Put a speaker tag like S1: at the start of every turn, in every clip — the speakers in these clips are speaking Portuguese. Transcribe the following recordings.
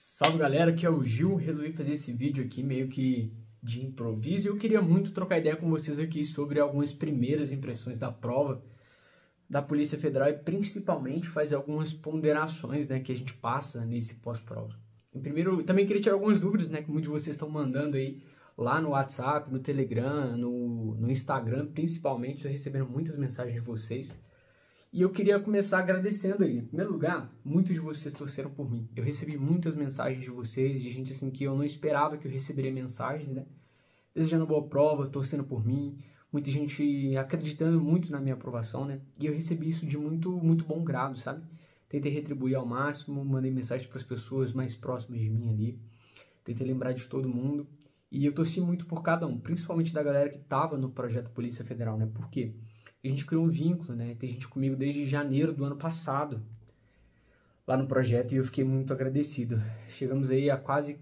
S1: Salve galera, aqui é o Gil. Resolvi fazer esse vídeo aqui meio que de improviso e eu queria muito trocar ideia com vocês aqui sobre algumas primeiras impressões da prova da Polícia Federal e principalmente fazer algumas ponderações, né, que a gente passa nesse pós-prova. Em primeiro, também queria tirar algumas dúvidas, né, que muitos de vocês estão mandando aí lá no WhatsApp, no Telegram, no Instagram, principalmente, estou recebendo muitas mensagens de vocês. E eu queria começar agradecendo aí. Em primeiro lugar, muitos de vocês torceram por mim. Eu recebi muitas mensagens de vocês, de gente assim que eu não esperava que eu receberia mensagens, né? Desejando boa prova, torcendo por mim. Muita gente acreditando muito na minha aprovação, né? E eu recebi isso de muito bom grado, sabe? Tentei retribuir ao máximo, mandei mensagem para as pessoas mais próximas de mim ali. Tentei lembrar de todo mundo. E eu torci muito por cada um, principalmente da galera que estava no projeto Polícia Federal, né? Por quê? A gente criou um vínculo, né? Tem gente comigo desde janeiro do ano passado lá no projeto e eu fiquei muito agradecido. Chegamos aí a quase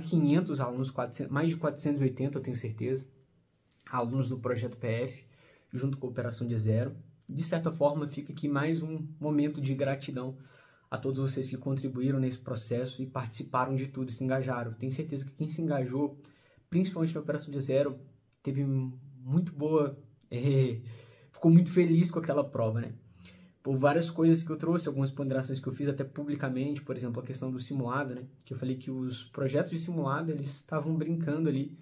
S1: 500 alunos, 400, mais de 480, eu tenho certeza, alunos do projeto PF, junto com a Operação Dia Zero. De certa forma, fica aqui mais um momento de gratidão a todos vocês que contribuíram nesse processo e participaram de tudo e se engajaram. Tenho certeza que quem se engajou, principalmente na Operação Dia Zero, teve muito boa... ficou muito feliz com aquela prova, né? Por várias coisas que eu trouxe, algumas ponderações que eu fiz até publicamente, por exemplo, a questão do simulado, né? Que eu falei que os projetos de simulado, eles estavam brincando ali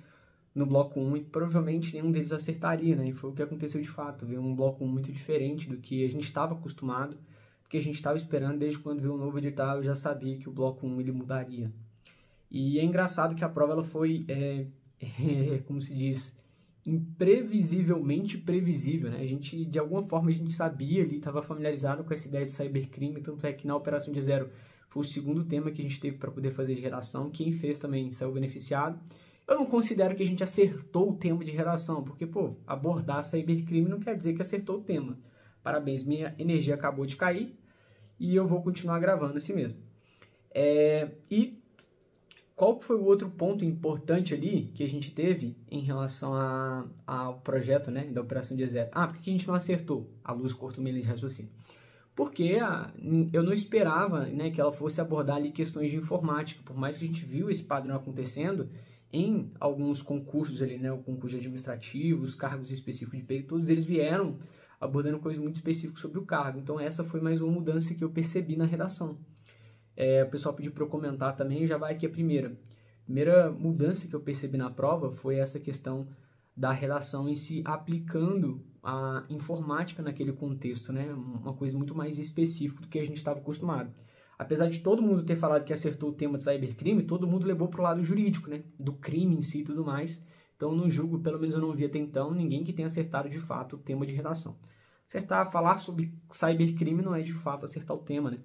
S1: no bloco 1 e provavelmente nenhum deles acertaria, né? E foi o que aconteceu de fato, veio um bloco 1 muito diferente do que a gente estava acostumado, do que a gente estava esperando desde quando veio o novo edital, eu já sabia que o bloco 1 ele mudaria. E é engraçado que a prova ela foi, como se diz, imprevisivelmente previsível, né? A gente, de alguma forma, a gente sabia ali, estava familiarizado com essa ideia de cybercrime, tanto é que na Operação Dia Zero foi o segundo tema que a gente teve para poder fazer de redação. Quem fez também saiu beneficiado. Eu não considero que a gente acertou o tema de redação, porque, pô, abordar cybercrime não quer dizer que acertou o tema. Parabéns, minha energia acabou de cair e eu vou continuar gravando assim mesmo. Qual foi o outro ponto importante ali que a gente teve em relação ao projeto, né, da Operação Dia Zero? Por que a gente não acertou? A luz cortou minha linha de raciocínio. Porque eu não esperava, né, que ela fosse abordar ali questões de informática, por mais que a gente viu esse padrão acontecendo em alguns concursos ali, né, o concurso administrativo, os cargos específicos de peito, todos eles vieram abordando coisas muito específicas sobre o cargo. Então essa foi mais uma mudança que eu percebi na redação. O pessoal pediu para eu comentar também, já vai aqui a primeira mudança que eu percebi na prova foi essa questão da redação em si aplicando a informática naquele contexto, né? Uma coisa muito mais específica do que a gente estava acostumado. Apesar de todo mundo ter falado que acertou o tema de cybercrime, todo mundo levou para o lado jurídico, né? Do crime em si e tudo mais. Então, não julgo, pelo menos eu não vi até então, ninguém que tenha acertado de fato o tema de redação. Falar sobre cybercrime não é de fato acertar o tema, né?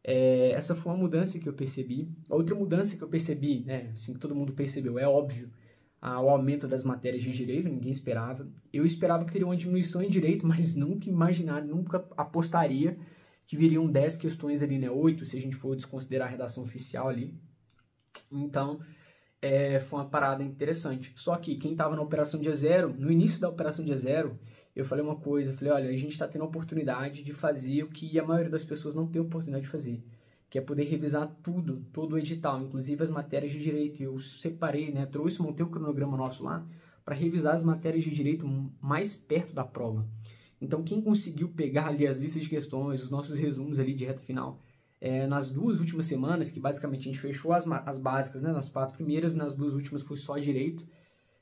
S1: Essa foi uma mudança que eu percebi. A outra mudança que eu percebi, né, assim que todo mundo percebeu, é óbvio, o aumento das matérias de direito, ninguém esperava. Eu esperava que teria uma diminuição em direito, mas nunca apostaria que viriam 10 questões ali, né, 8, se a gente for desconsiderar a redação oficial ali. Então, foi uma parada interessante. Só que quem estava na Operação Dia Zero, no início da Operação Dia Zero, eu falei uma coisa, olha, a gente está tendo a oportunidade de fazer o que a maioria das pessoas não tem a oportunidade de fazer, que é poder revisar tudo, todo o edital, inclusive as matérias de direito. Eu separei, né, montei um cronograma nosso lá, para revisar as matérias de direito mais perto da prova. Então, quem conseguiu pegar ali as listas de questões, os nossos resumos ali de reta final, nas 2 últimas semanas, que basicamente a gente fechou as básicas, né, nas 4 primeiras, nas 2 últimas foi só direito,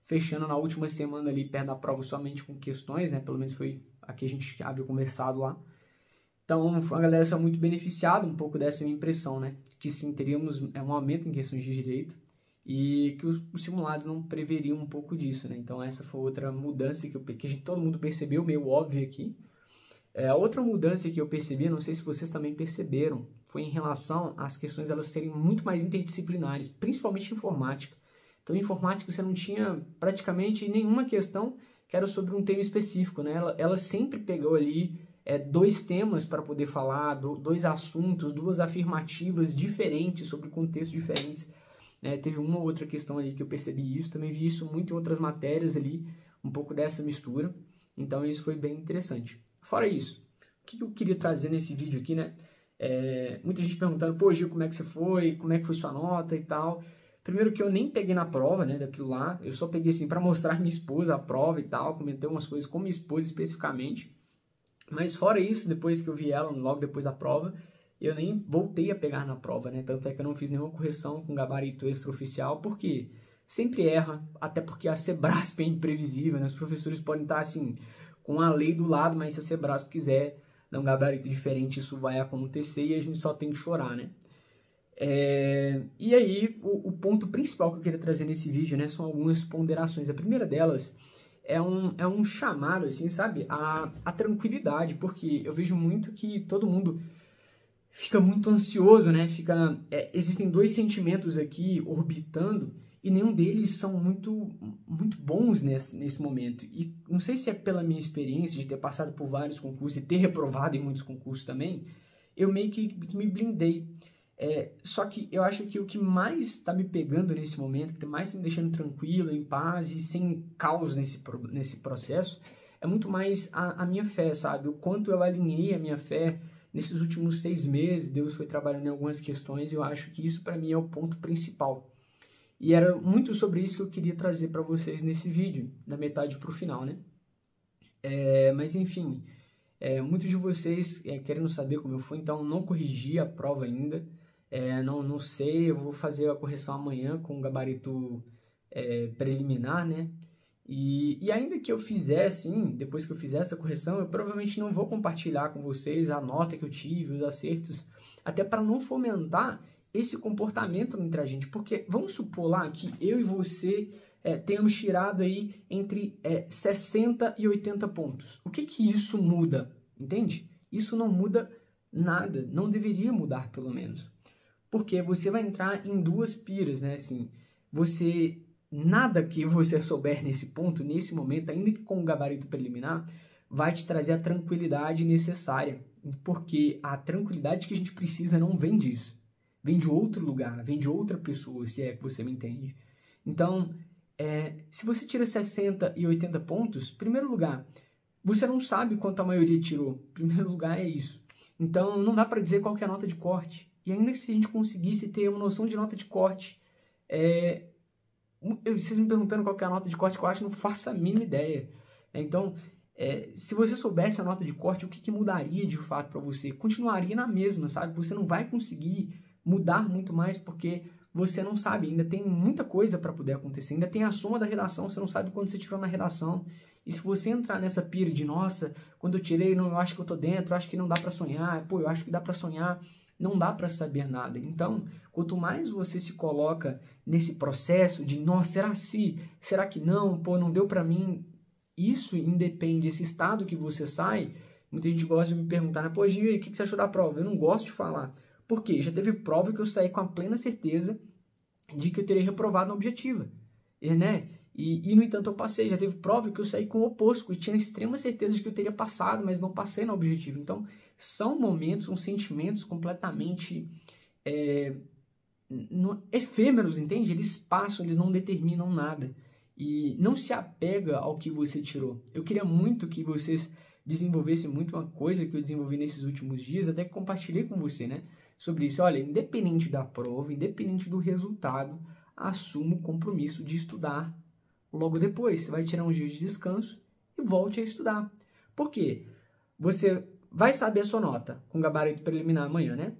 S1: fechando na última semana ali perto da prova somente com questões, né, pelo menos foi a que a gente havia conversado lá. Então, a galera saiu muito beneficiada um pouco dessa minha impressão, né, que sim, teríamos um aumento em questões de direito e que os simulados não preveriam um pouco disso, né, então essa foi outra mudança que todo mundo percebeu, meio óbvio aqui. A outra mudança que eu percebi, não sei se vocês também perceberam, foi em relação às questões elas serem muito mais interdisciplinares, principalmente informática. Então, em informática você não tinha praticamente nenhuma questão que era sobre um tema específico, né? Ela sempre pegou ali 2 temas para poder falar, 2 assuntos, 2 afirmativas diferentes sobre contextos diferentes. Teve uma ou outra questão ali que eu percebi isso, também vi isso muito em outras matérias ali, um pouco dessa mistura. Então, isso foi bem interessante. Fora isso, o que eu queria trazer nesse vídeo aqui, né? Muita gente perguntando, pô, Gil, como é que você foi? Como é que foi sua nota e tal? Primeiro que eu nem peguei na prova, né, daquilo lá. Eu só peguei, assim, para mostrar minha esposa a prova e tal. Comentei umas coisas com minha esposa especificamente. Mas fora isso, depois que eu vi ela, logo depois da prova, eu nem voltei a pegar na prova, né? Tanto é que eu não fiz nenhuma correção com gabarito extraoficial, porque sempre erra, até porque a Sebrasp é imprevisível, né? Os professores podem estar, assim, com a lei do lado, mas se a Sebrasp quiser dar um gabarito diferente, isso vai acontecer e a gente só tem que chorar, né? E aí, o ponto principal que eu queria trazer nesse vídeo, né, são algumas ponderações. A primeira delas é um chamado, assim, sabe, a tranquilidade, porque eu vejo muito que todo mundo fica muito ansioso, né, existem dois sentimentos aqui orbitando e nenhum deles são muito bons nesse momento. E não sei se é pela minha experiência de ter passado por vários concursos e ter reprovado em muitos concursos também, eu meio que me blindei. Só que eu acho que o que mais está me pegando nesse momento, que mais está me deixando tranquilo, em paz e sem caos nesse processo, é muito mais a minha fé, sabe? O quanto eu alinhei a minha fé nesses últimos 6 meses, Deus foi trabalhando em algumas questões e eu acho que isso para mim é o ponto principal. E era muito sobre isso que eu queria trazer para vocês nesse vídeo, da metade para o final, né? Mas enfim, muitos de vocês querendo saber como eu fui, então não corrigi a prova ainda. Não sei, eu vou fazer a correção amanhã com o gabarito preliminar, né? E ainda que eu fizer, assim, depois que eu fizer essa correção, eu provavelmente não vou compartilhar com vocês a nota que eu tive, os acertos, até para não fomentar esse comportamento entre a gente. Porque vamos supor lá que eu e você tenhamos tirado aí entre 60 e 80 pontos. O que isso muda? Entende? Isso não muda nada, não deveria mudar pelo menos. Porque você vai entrar em duas piras, né? Assim, nada que você souber nesse ponto, nesse momento, ainda que com o gabarito preliminar, vai te trazer a tranquilidade necessária. Porque a tranquilidade que a gente precisa não vem disso. Vem de outro lugar, vem de outra pessoa, se é que você me entende. Então, se você tira 60 e 80 pontos, em primeiro lugar, você não sabe quanto a maioria tirou. Em primeiro lugar é isso. Então, não dá para dizer qual que é a nota de corte. E ainda que se a gente conseguisse ter uma noção de nota de corte, vocês me perguntando qual que é a nota de corte que eu acho, não faço a mínima ideia. Então, se você soubesse a nota de corte, o que mudaria de fato para você? Continuaria na mesma, sabe? Você não vai conseguir mudar muito mais porque você não sabe. Ainda tem muita coisa para poder acontecer. Ainda tem a soma da redação, você não sabe quando você tirou na redação. E se você entrar nessa pira de, nossa, quando eu tirei, eu acho que eu tô dentro, eu acho que não dá para sonhar, pô, eu acho que dá para sonhar, não dá para saber nada. Então, quanto mais você se coloca nesse processo de, nossa, será que não? Pô, não deu para mim. Isso independe, esse estado que você sai, muita gente gosta de me perguntar, né? Pô, Gil, o que você achou da prova? Eu não gosto de falar. Por quê? Já teve prova que eu saí com a plena certeza de que eu teria reprovado na objetiva, né? E, no entanto, eu passei. Já teve prova que eu saí com o oposto, e tinha extrema certeza de que eu teria passado, mas não passei na objetiva. Então, são momentos, são sentimentos completamente efêmeros, entende? Eles passam, eles não determinam nada. E não se apega ao que você tirou. Eu queria muito que vocês desenvolvessem muito uma coisa que eu desenvolvi nesses últimos dias, até que compartilhei com você, né? Sobre isso. Olha, independente da prova, independente do resultado, assuma o compromisso de estudar logo depois. Você vai tirar uns dias de descanso e volte a estudar. Por quê? Você vai saber a sua nota com gabarito preliminar amanhã, né?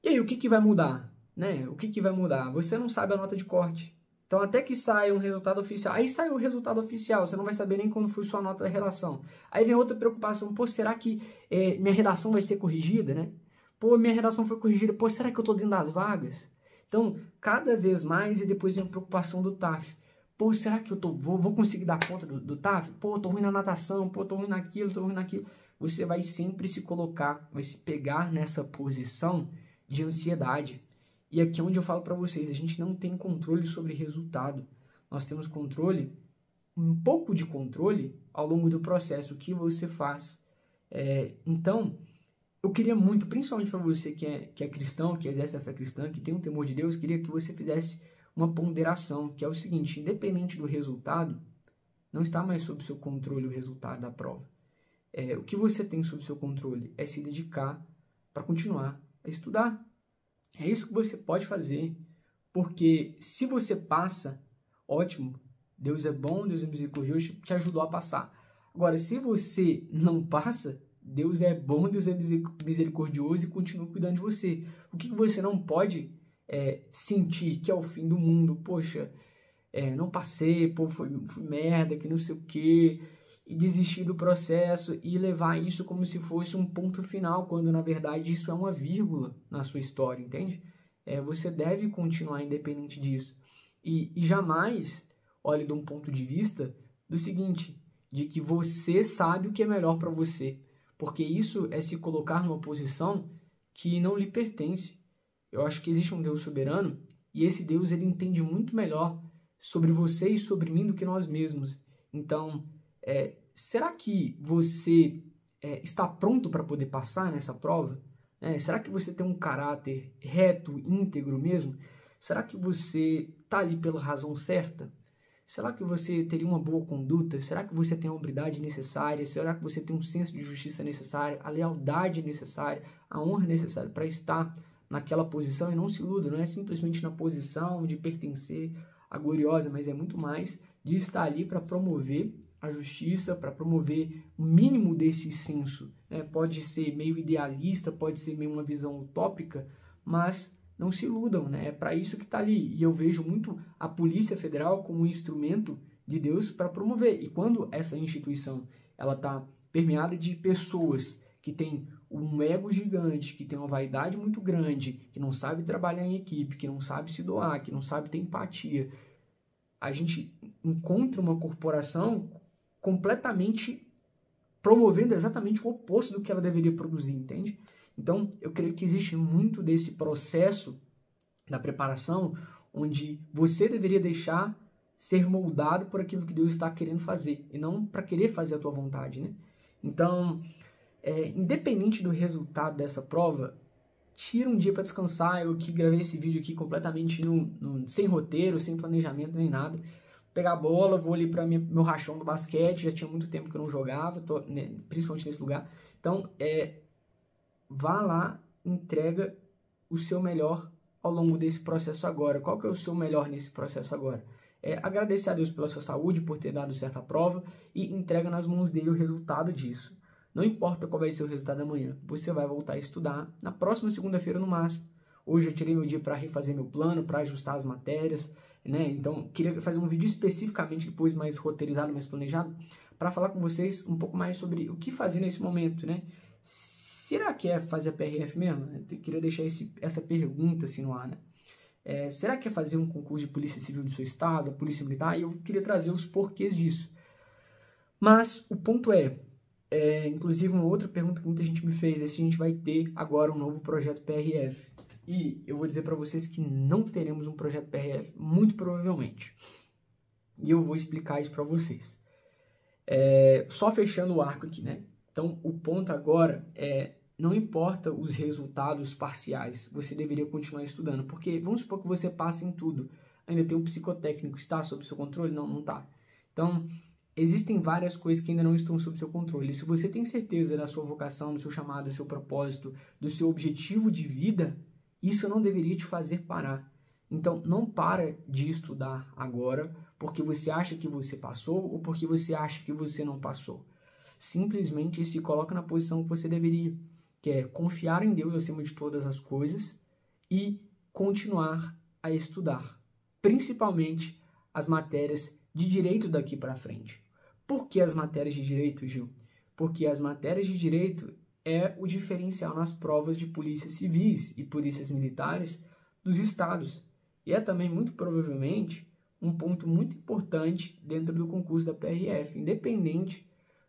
S1: E aí, o que vai mudar? Né? O que vai mudar? Você não sabe a nota de corte. Então, até que saia um resultado oficial. Aí sai o resultado oficial, você não vai saber nem quando foi sua nota da redação. Aí vem outra preocupação. Pô, será que minha redação vai ser corrigida, né? Pô, minha redação foi corrigida. Pô, será que eu tô dentro das vagas? Então, cada vez mais, e depois vem a preocupação do TAF. Pô, será que eu vou conseguir dar conta do TAF? Pô, tô ruim na natação. Pô, tô ruim naquilo, tô ruim naquilo. Você vai sempre se colocar, vai se pegar nessa posição de ansiedade. E aqui é onde eu falo para vocês, a gente não tem controle sobre resultado. Nós temos controle, um pouco de controle ao longo do processo, o que você faz. Então, eu queria muito, principalmente para você que é cristão, que exerce a fé cristã, que tem um temor de Deus, queria que você fizesse uma ponderação, que é o seguinte, independente do resultado, não está mais sob seu controle o resultado da prova. O que você tem sob seu controle é se dedicar para continuar a estudar. É isso que você pode fazer. Porque se você passa, ótimo, Deus é bom, Deus é misericordioso, te ajudou a passar. Agora, se você não passa, Deus é bom, Deus é misericordioso e continua cuidando de você. O que você não pode sentir que é o fim do mundo? Poxa, não passei, pô, foi merda, que não sei o quê, e desistir do processo e levar isso como se fosse um ponto final, quando na verdade isso é uma vírgula na sua história, entende? Você deve continuar independente disso. E jamais olhe de um ponto de vista do seguinte, de que você sabe o que é melhor para você, porque isso é se colocar numa posição que não lhe pertence. Eu acho que existe um Deus soberano e esse Deus ele entende muito melhor sobre você e sobre mim do que nós mesmos. Então, será que você está pronto para poder passar nessa prova? Será que você tem um caráter reto, íntegro mesmo? Será que você está ali pela razão certa? Será que você teria uma boa conduta? Será que você tem a hombridade necessária? Será que você tem um senso de justiça necessário? A lealdade necessária? A honra necessária para estar naquela posição? E não se iluda, não é simplesmente na posição de pertencer à gloriosa, mas é muito mais de estar ali para promover a justiça, para promover o mínimo desse senso. Pode ser meio idealista, pode ser meio uma visão utópica, mas não se iludam, é para isso que está ali. E eu vejo muito a Polícia Federal como um instrumento de Deus para promover. E quando essa instituição ela está permeada de pessoas que têm um ego gigante, que tem uma vaidade muito grande, que não sabe trabalhar em equipe, que não sabe se doar, que não sabe ter empatia, a gente encontra uma corporação completamente promovendo exatamente o oposto do que ela deveria produzir, entende? Então, eu creio que existe muito desse processo da preparação onde você deveria deixar ser moldado por aquilo que Deus está querendo fazer e não para querer fazer a tua vontade, né? Então, independente do resultado dessa prova, tira um dia para descansar. Eu que gravei esse vídeo aqui completamente sem roteiro, sem planejamento nem nada. Pegar a bola, vou ali para meu rachão do basquete, já tinha muito tempo que eu não jogava, principalmente nesse lugar. Então, vá lá, entrega o seu melhor ao longo desse processo agora. Qual que é o seu melhor nesse processo agora? Agradecer a Deus pela sua saúde, por ter dado certa prova e entrega nas mãos dele o resultado disso. Não importa qual vai ser o resultado amanhã, você vai voltar a estudar na próxima segunda-feira no máximo. Hoje eu tirei meu dia para refazer meu plano, para ajustar as matérias, né? Então, queria fazer um vídeo especificamente depois mais roteirizado, mais planejado, para falar com vocês um pouco mais sobre o que fazer nesse momento, né? Será que é fazer a PRF mesmo? Eu queria deixar essa pergunta assim no ar, né? Será que é fazer um concurso de polícia civil do seu estado, a polícia militar? E eu queria trazer os porquês disso. Mas o ponto inclusive uma outra pergunta que muita gente me fez é se a gente vai ter agora um novo projeto PRF. E eu vou dizer para vocês que não teremos um projeto PRF, muito provavelmente. E eu vou explicar isso para vocês. Só fechando o arco aqui, né? Então, o ponto agora não importa os resultados parciais, você deveria continuar estudando, porque vamos supor que você passe em tudo, ainda tem um psicotécnico, está sob seu controle? Não, não está. Então, existem várias coisas que ainda não estão sob seu controle. E se você tem certeza da sua vocação, do seu chamado, do seu propósito, do seu objetivo de vida, isso não deveria te fazer parar. Então, não para de estudar agora porque você acha que você passou ou porque você acha que você não passou. Simplesmente se coloca na posição que você deveria, que é confiar em Deus acima de todas as coisas e continuar a estudar, principalmente as matérias de direito daqui para frente. Por que as matérias de direito, Gil? Porque as matérias de direito é o diferencial nas provas de polícias civis e polícias militares dos estados. E é também, muito provavelmente, um ponto muito importante dentro do concurso da PRF. Independente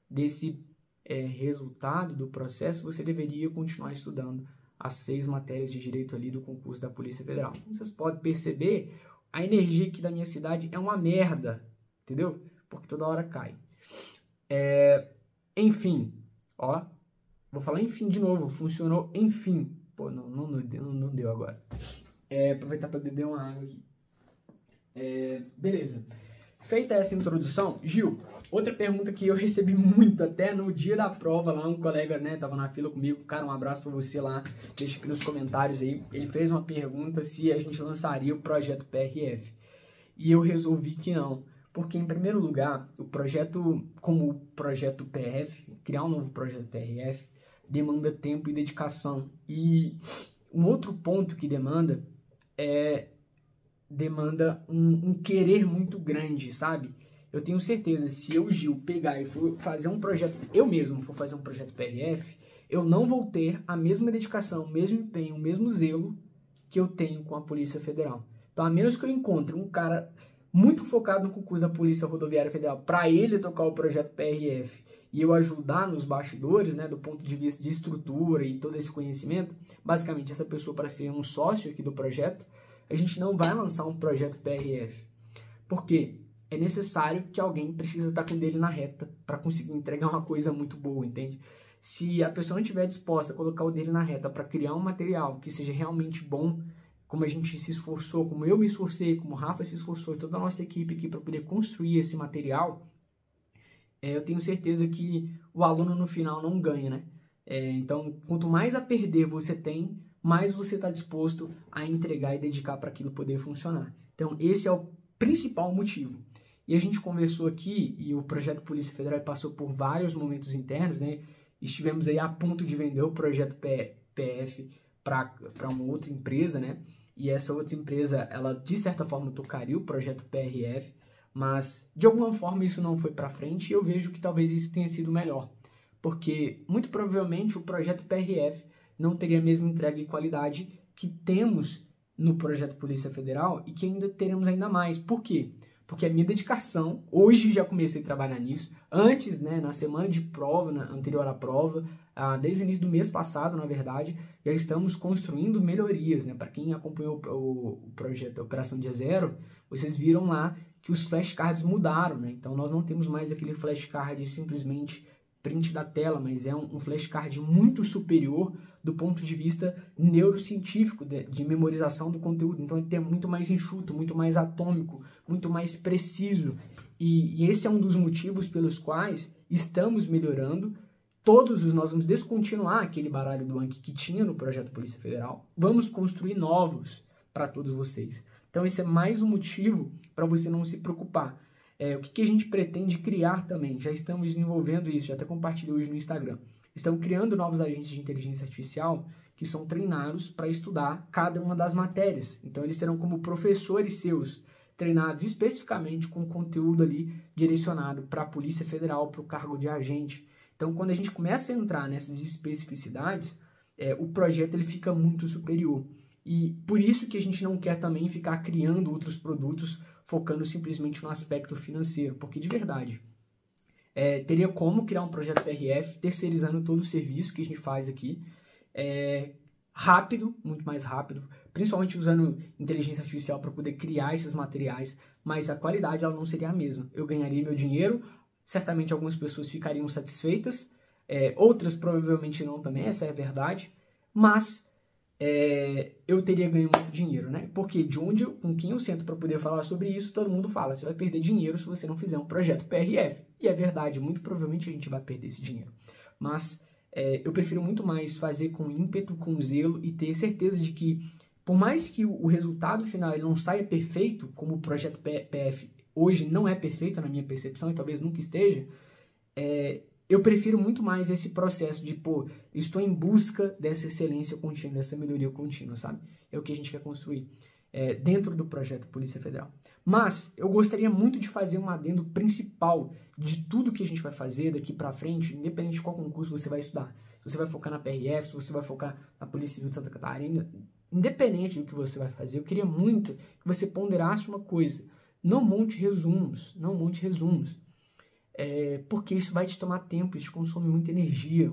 S1: desse resultado do processo, você deveria continuar estudando as 6 matérias de direito ali do concurso da Polícia Federal. Como vocês podem perceber, a energia aqui da minha cidade é uma merda, entendeu? Porque toda hora cai. Enfim, ó, vou falar enfim de novo, funcionou enfim. Pô, não deu agora. Aproveitar para beber uma água aqui. Beleza. feita essa introdução, Gil, outra pergunta que eu recebi muito até no dia da prova lá, um colega, né, tava na fila comigo, cara, um abraço pra você lá, deixa aqui nos comentários aí, ele fez uma pergunta se a gente lançaria o projeto PRF, e eu resolvi que não, porque em primeiro lugar, o projeto, como o projeto PRF, criar um novo projeto PRF, demanda tempo e dedicação, e um outro ponto que demanda um querer muito grande, sabe? Eu tenho certeza, se eu, Gil, pegar e for fazer um projeto, eu mesmo for fazer um projeto PRF, eu não vou ter a mesma dedicação, o mesmo empenho, o mesmo zelo que eu tenho com a Polícia Federal. Então, a menos que eu encontre um cara muito focado no concurso da Polícia Rodoviária Federal para ele tocar o projeto PRF e eu ajudar nos bastidores, né, do ponto de vista de estrutura e todo esse conhecimento, basicamente essa pessoa para ser um sócio aqui do projeto, a gente não vai lançar um projeto PRF. Por quê? É necessário que alguém precisa estar com o dele na reta para conseguir entregar uma coisa muito boa, entende? Se a pessoa não estiver disposta a colocar o dele na reta para criar um material que seja realmente bom, como a gente se esforçou, como eu me esforcei, como o Rafa se esforçou e toda a nossa equipe aqui para poder construir esse material, eu tenho certeza que o aluno no final não ganha, né? Então, quanto mais a perder você tem, mais você está disposto a entregar e dedicar para aquilo poder funcionar. Então, esse é o principal motivo. E a gente conversou aqui, e o projeto Polícia Federal passou por vários momentos internos, né? Estivemos aí a ponto de vender o projeto PF para uma outra empresa, né? E essa outra empresa, ela de certa forma tocaria o projeto PRF, mas de alguma forma isso não foi para frente e eu vejo que talvez isso tenha sido melhor. Porque muito provavelmente o projeto PRF não teria a mesma entrega e qualidade que temos no projeto Polícia Federal e que ainda teremos ainda mais. Por quê? Porque a minha dedicação, hoje já comecei a trabalhar nisso, antes, né, na semana de prova, anterior à prova, desde o início do mês passado, na verdade, já estamos construindo melhorias, né? Para quem acompanhou o projeto Operação Dia Zero, vocês viram lá que os flashcards mudaram, né? Então nós não temos mais aquele flashcard simplesmente print da tela, mas é um flashcard muito superior do ponto de vista neurocientífico, de memorização do conteúdo. Então ele é muito mais enxuto, muito mais atômico, muito mais preciso. E esse é um dos motivos pelos quais estamos melhorando. Nós vamos descontinuar aquele baralho do Anki que tinha no projeto Polícia Federal. Vamos construir novos para todos vocês. Então esse é mais um motivo para você não se preocupar. O que a gente pretende criar também? Já estamos desenvolvendo isso, já até compartilhei hoje no Instagram. Estamos criando novos agentes de inteligência artificial que são treinados para estudar cada uma das matérias. Então eles serão como professores seus, treinados especificamente com conteúdo ali direcionado para a Polícia Federal, para o cargo de agente. Então quando a gente começa a entrar nessas especificidades, o projeto ele fica muito superior. E por isso que a gente não quer também ficar criando outros produtos focando simplesmente no aspecto financeiro, porque de verdade, teria como criar um projeto PRF terceirizando todo o serviço que a gente faz aqui, rápido, muito mais rápido, principalmente usando inteligência artificial para poder criar esses materiais, mas a qualidade ela não seria a mesma. Eu ganharia meu dinheiro, certamente algumas pessoas ficariam satisfeitas, outras provavelmente não também, essa é a verdade, mas eu teria ganho muito dinheiro, né? Porque com quem eu sento para poder falar sobre isso, todo mundo fala, você vai perder dinheiro se você não fizer um projeto PRF. E é verdade, muito provavelmente a gente vai perder esse dinheiro. Mas eu prefiro muito mais fazer com ímpeto, com zelo e ter certeza de que, por mais que o resultado final ele não saia perfeito, como o projeto PF hoje não é perfeito na minha percepção e talvez nunca esteja, eu prefiro muito mais esse processo de, estou em busca dessa excelência contínua, dessa melhoria contínua, sabe? É o que a gente quer construir dentro do projeto Polícia Federal. Mas eu gostaria muito de fazer um adendo principal de tudo que a gente vai fazer daqui para frente, independente de qual concurso você vai estudar. Se você vai focar na PRF, se você vai focar na Polícia Civil de Santa Catarina, independente do que você vai fazer, eu queria muito que você ponderasse uma coisa. Não monte resumos, não monte resumos. Porque isso vai te tomar tempo, isso te consome muita energia,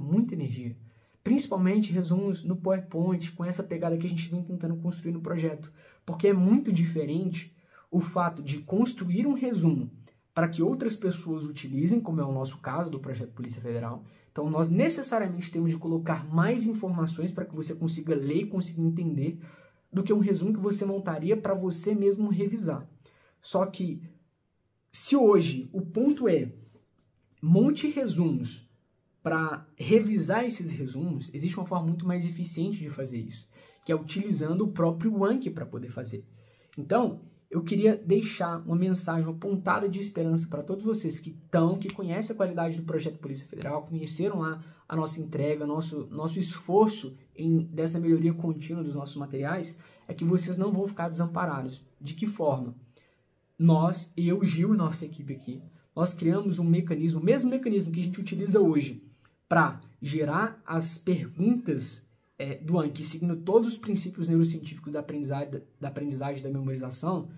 S1: principalmente resumos no PowerPoint, com essa pegada que a gente vem tentando construir no projeto, porque é muito diferente o fato de construir um resumo para que outras pessoas utilizem, como é o nosso caso do projeto Polícia Federal. Então nós necessariamente temos de colocar mais informações para que você consiga ler e consiga entender, do que um resumo que você montaria para você mesmo revisar. Só que se hoje o ponto é monte resumos para revisar esses resumos, existe uma forma muito mais eficiente de fazer isso, que é utilizando o próprio Anki para poder fazer. Então, eu queria deixar uma mensagem, uma pontada de esperança para todos vocês que conhecem a qualidade do projeto Polícia Federal, conheceram lá a nossa entrega, nosso esforço dessa melhoria contínua dos nossos materiais, é que vocês não vão ficar desamparados. De que forma? Eu, Gil e nossa equipe aqui, nós criamos um mecanismo, o mesmo mecanismo que a gente utiliza hoje para gerar as perguntas do Anki, seguindo todos os princípios neurocientíficos da aprendizagem da memorização,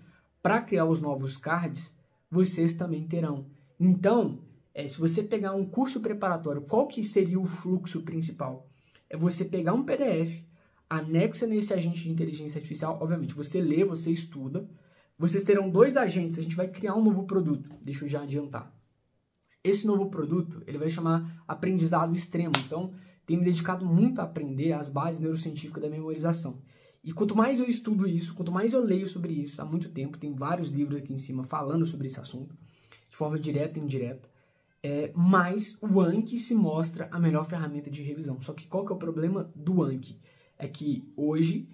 S1: para criar os novos cards, vocês também terão. Então, se você pegar um curso preparatório, qual que seria o fluxo principal? É você pegar um PDF, anexa nesse agente de inteligência artificial, obviamente, você lê, você estuda, vocês terão 2 agentes, a gente vai criar um novo produto, deixa eu já adiantar. Esse novo produto, ele vai chamar aprendizado extremo, então tenho me dedicado muito a aprender as bases neurocientíficas da memorização. E quanto mais eu estudo isso, quanto mais eu leio sobre isso há muito tempo, tem vários livros aqui em cima falando sobre esse assunto, de forma direta e indireta, mais o Anki se mostra a melhor ferramenta de revisão. Só que qual que é o problema do Anki? É que hoje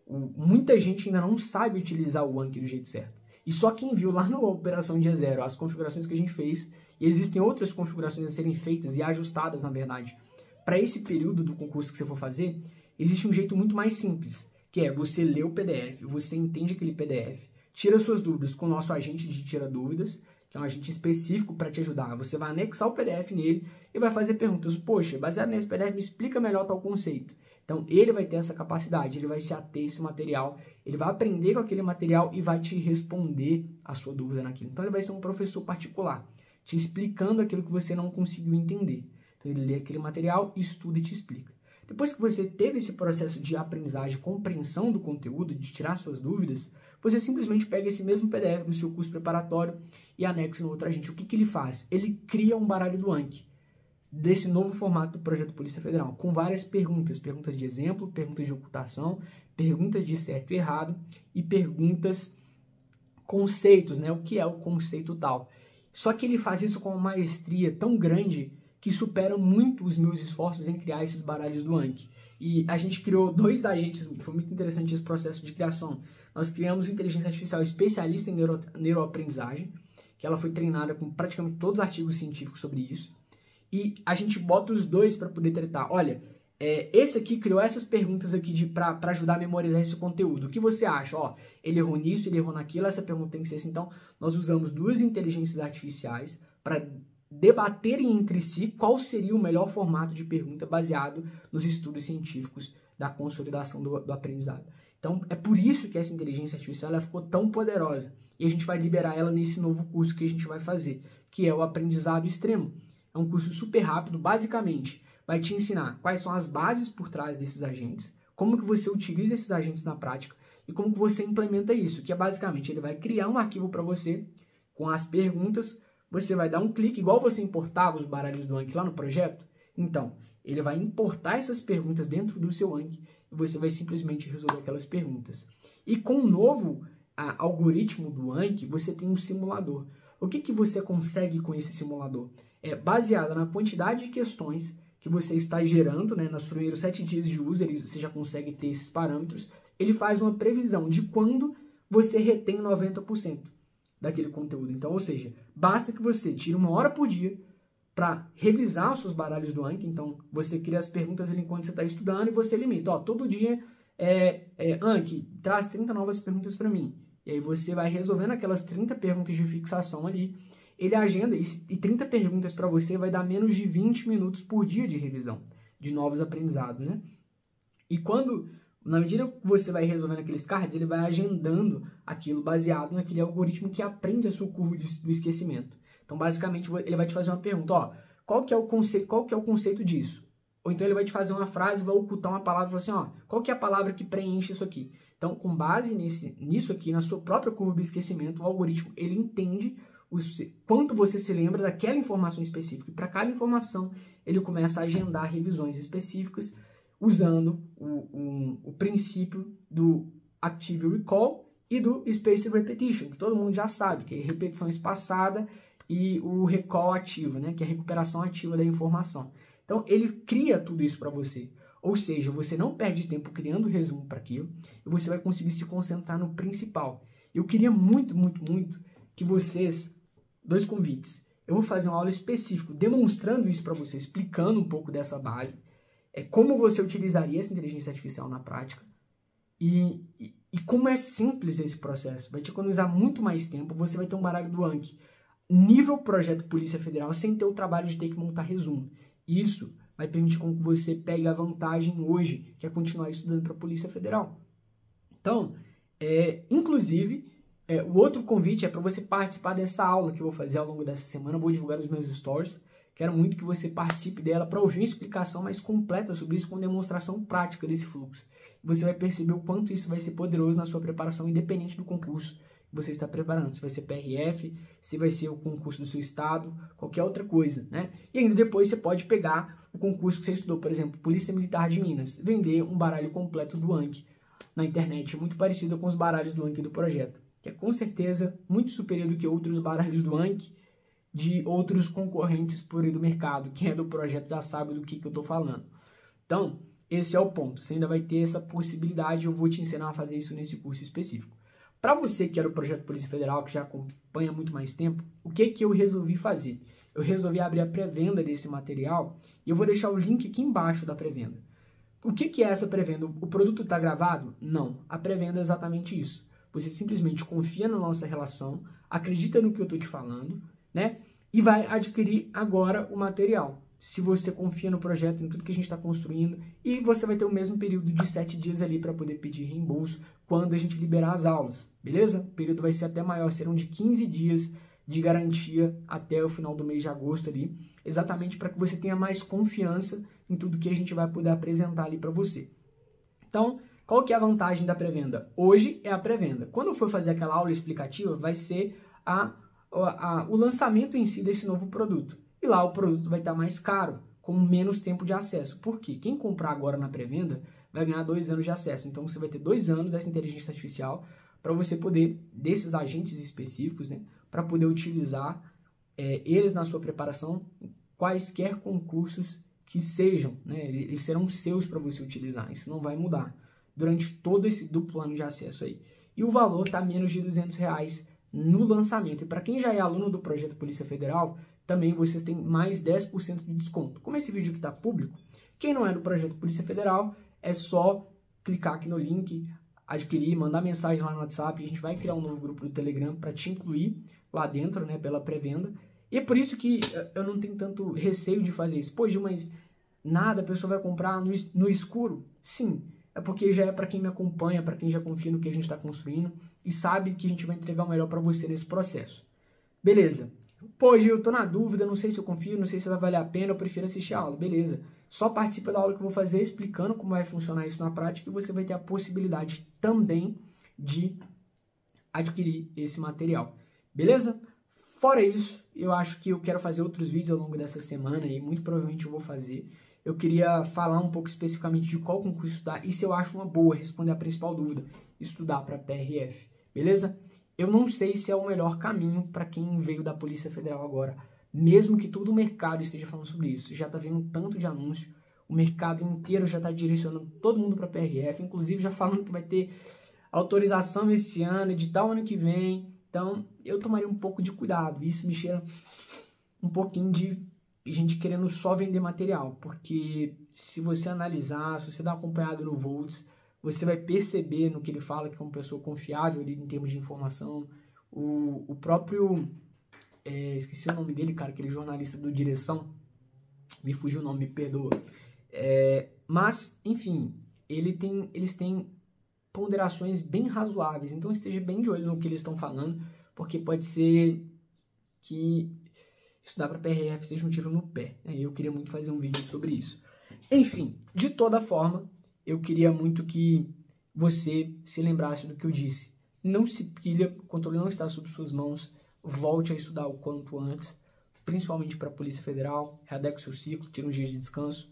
S1: muita gente ainda não sabe utilizar o Anki do jeito certo. E só quem viu lá na Operação Dia Zero as configurações que a gente fez, e existem outras configurações a serem feitas e ajustadas, na verdade, para esse período do concurso que você for fazer, existe um jeito muito mais simples, que é você lê o PDF, você entende aquele PDF, tira suas dúvidas com o nosso agente de tira dúvidas, que é um agente específico para te ajudar. Você vai anexar o PDF nele e vai fazer perguntas. Poxa, baseado nesse PDF, me explica melhor tal conceito. Então, ele vai ter essa capacidade, ele vai se ater a esse material, ele vai aprender com aquele material e vai te responder a sua dúvida naquilo. Então, ele vai ser um professor particular, te explicando aquilo que você não conseguiu entender. Então, ele lê aquele material, estuda e te explica. Depois que você teve esse processo de aprendizagem, compreensão do conteúdo, de tirar suas dúvidas, você simplesmente pega esse mesmo PDF do seu curso preparatório e anexa no outro agente. O que ele faz? Ele cria um baralho do Anki, desse novo formato do Projeto Polícia Federal, com várias perguntas. Perguntas de exemplo, perguntas de ocultação, perguntas de certo e errado e perguntas conceitos, né? O que é o conceito tal. Só que ele faz isso com uma maestria tão grande que supera muito os meus esforços em criar esses baralhos do Anki. E a gente criou 2 agentes, foi muito interessante esse processo de criação. Nós criamos inteligência artificial especialista em neuroaprendizagem, que ela foi treinada com praticamente todos os artigos científicos sobre isso. E a gente bota os 2 para poder tratar. Olha, esse aqui criou essas perguntas aqui para ajudar a memorizar esse conteúdo. O que você acha? Ó, ele errou nisso, ele errou naquilo, essa pergunta tem que ser assim. Então, nós usamos 2 inteligências artificiais para debaterem entre si qual seria o melhor formato de pergunta baseado nos estudos científicos da consolidação do aprendizado. Então, é por isso que essa inteligência artificial ela ficou tão poderosa. E a gente vai liberar ela nesse novo curso que a gente vai fazer, que é o Aprendizado Extremo. É um curso super rápido, basicamente vai te ensinar quais são as bases por trás desses agentes, como que você utiliza esses agentes na prática e como que você implementa isso, que é basicamente ele vai criar um arquivo para você com as perguntas. Você vai dar um clique, igual você importava os baralhos do Anki lá no projeto. Então, ele vai importar essas perguntas dentro do seu Anki e você vai simplesmente resolver aquelas perguntas. E com o novo algoritmo do Anki, você tem um simulador. O que você consegue com esse simulador? É baseado na quantidade de questões que você está gerando, né? Nos primeiros 7 dias de uso, você já consegue ter esses parâmetros. Ele faz uma previsão de quando você retém 90%. Daquele conteúdo. Então, ou seja, basta que você tire 1 hora por dia para revisar os seus baralhos do Anki. Então, você cria as perguntas ali enquanto você está estudando e você limita. Ó, todo dia, Anki, traz 30 novas perguntas para mim. E aí você vai resolvendo aquelas 30 perguntas de fixação ali. Ele agenda e 30 perguntas para você vai dar menos de 20 minutos por dia de revisão de novos aprendizados, né? E na medida que você vai resolvendo aqueles cards, ele vai agendando aquilo baseado naquele algoritmo que aprende a sua curva do esquecimento. Então, basicamente, ele vai te fazer uma pergunta, ó, qual que é o conceito disso? Ou então ele vai te fazer uma frase, vai ocultar uma palavra e falar assim, ó, qual que é a palavra que preenche isso aqui? Então, com base nisso aqui, na sua própria curva do esquecimento, o algoritmo, ele entende quanto você se lembra daquela informação específica. E para cada informação, ele começa a agendar revisões específicas, usando o princípio do Active Recall e do Spaced Repetition, que todo mundo já sabe, que é repetição espaçada, e o recall ativo, né, que é a recuperação ativa da informação. Então, ele cria tudo isso para você. Ou seja, você não perde tempo criando resumo para aquilo, e você vai conseguir se concentrar no principal. Eu queria muito, muito, muito que vocês, 2 convites, eu vou fazer uma aula específica demonstrando isso para você, explicando um pouco dessa base, como você utilizaria essa inteligência artificial na prática, e como é simples esse processo. Vai te economizar muito mais tempo, você vai ter um baralho do Anki nível projeto Polícia Federal sem ter o trabalho de ter que montar resumo. Isso vai permitir com que você pegue a vantagem hoje, que é continuar estudando para a Polícia Federal. Então, inclusive, o outro convite é para você participar dessa aula que eu vou fazer ao longo dessa semana. Eu vou divulgar nos meus stories. Quero muito que você participe dela para ouvir uma explicação mais completa sobre isso com demonstração prática desse fluxo. Você vai perceber o quanto isso vai ser poderoso na sua preparação, independente do concurso que você está preparando. Se vai ser PRF, se vai ser o concurso do seu estado, qualquer outra coisa, né? E ainda depois você pode pegar o concurso que você estudou, por exemplo, Polícia Militar de Minas, vender um baralho completo do Anki na internet, muito parecido com os baralhos do Anki do projeto, que é com certeza muito superior do que outros baralhos do Anki de outros concorrentes por aí do mercado. Quem é do projeto já sabe do que eu estou falando. Então, esse é o ponto. Você ainda vai ter essa possibilidade, eu vou te ensinar a fazer isso nesse curso específico. Para você que era o projeto Polícia Federal, que já acompanha muito mais tempo, o que eu resolvi fazer? Eu resolvi abrir a pré-venda desse material e eu vou deixar o link aqui embaixo da pré-venda. O que é essa pré-venda? O produto está gravado? Não. A pré-venda é exatamente isso. Você simplesmente confia na nossa relação, acredita no que eu estou te falando, né? E vai adquirir agora o material. Se você confia no projeto, em tudo que a gente está construindo, e você vai ter o mesmo período de 7 dias ali para poder pedir reembolso quando a gente liberar as aulas, beleza? O período vai ser até maior, serão de 15 dias de garantia até o final do mês de agosto ali, exatamente para que você tenha mais confiança em tudo que a gente vai poder apresentar ali para você. Então, qual que é a vantagem da pré-venda? Hoje é a pré-venda. Quando eu for fazer aquela aula explicativa, vai ser o lançamento em si desse novo produto. E lá o produto vai estar mais caro, com menos tempo de acesso. Por quê? Quem comprar agora na pré-venda vai ganhar 2 anos de acesso. Então você vai ter 2 anos dessa inteligência artificial para você poder, desses agentes específicos, né, para poder utilizar eles na sua preparação, quaisquer concursos que sejam, né, eles serão seus para você utilizar. Isso não vai mudar durante todo esse duplo ano de acesso aí. E o valor está menos de R$200 no lançamento. E para quem já é aluno do projeto Polícia Federal, também vocês têm mais 10% de desconto. Como esse vídeo aqui está público, quem não é do projeto Polícia Federal, é só clicar aqui no link, adquirir, mandar mensagem lá no WhatsApp, e a gente vai criar um novo grupo do Telegram para te incluir lá dentro, né, pela pré-venda. E é por isso que eu não tenho tanto receio de fazer isso. Pô, Gil, mas nada, a pessoa vai comprar no escuro? Sim, é porque já é para quem me acompanha, para quem já confia no que a gente está construindo e sabe que a gente vai entregar o melhor para você nesse processo. Beleza. Pô, Gil, eu tô na dúvida, não sei se eu confio, não sei se vai valer a pena, eu prefiro assistir a aula. Beleza. Só participa da aula que eu vou fazer explicando como vai funcionar isso na prática e você vai ter a possibilidade também de adquirir esse material. Beleza? Fora isso, eu acho que eu quero fazer outros vídeos ao longo dessa semana e muito provavelmente eu vou fazer. Eu queria falar um pouco especificamente de qual concurso estudar e se eu acho uma boa responder a principal dúvida, estudar para PRF. Beleza? Eu não sei se é o melhor caminho para quem veio da Polícia Federal agora, mesmo que todo o mercado esteja falando sobre isso. Já está vendo um tanto de anúncio, o mercado inteiro já está direcionando todo mundo para PRF, inclusive já falando que vai ter autorização esse ano, edital ano que vem. Então, eu tomaria um pouco de cuidado. Isso me cheira um pouquinho de gente querendo só vender material, porque se você analisar, se você dar uma acompanhada no Volts, você vai perceber no que ele fala que é uma pessoa confiável ali em termos de informação. O próprio... esqueci o nome dele, cara, aquele jornalista do Direção. Me fugiu o nome, me perdoa. Mas, enfim, eles têm ponderações bem razoáveis. Então esteja bem de olho no que eles estão falando, porque pode ser que estudar para PRF seja um tiro no pé. Eu queria muito fazer um vídeo sobre isso. Enfim, de toda forma, eu queria muito que você se lembrasse do que eu disse. Não se pilha, o controle não está sob suas mãos. Volte a estudar o quanto antes, principalmente para a Polícia Federal. Readeque o seu ciclo, tira um dia de descanso.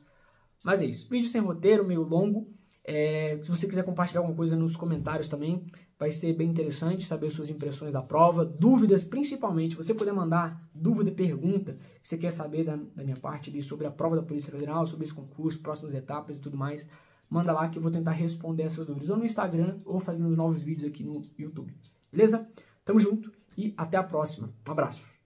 S1: Mas é isso. Vídeo sem roteiro, meio longo. Se você quiser compartilhar alguma coisa nos comentários também, vai ser bem interessante saber suas impressões da prova, dúvidas principalmente. Se você puder mandar dúvida, pergunta, que você quer saber da minha parte ali sobre a prova da Polícia Federal, sobre esse concurso, próximas etapas e tudo mais, manda lá que eu vou tentar responder essas dúvidas, ou no Instagram, ou fazendo novos vídeos aqui no YouTube. Beleza? Tamo junto e até a próxima. Um abraço.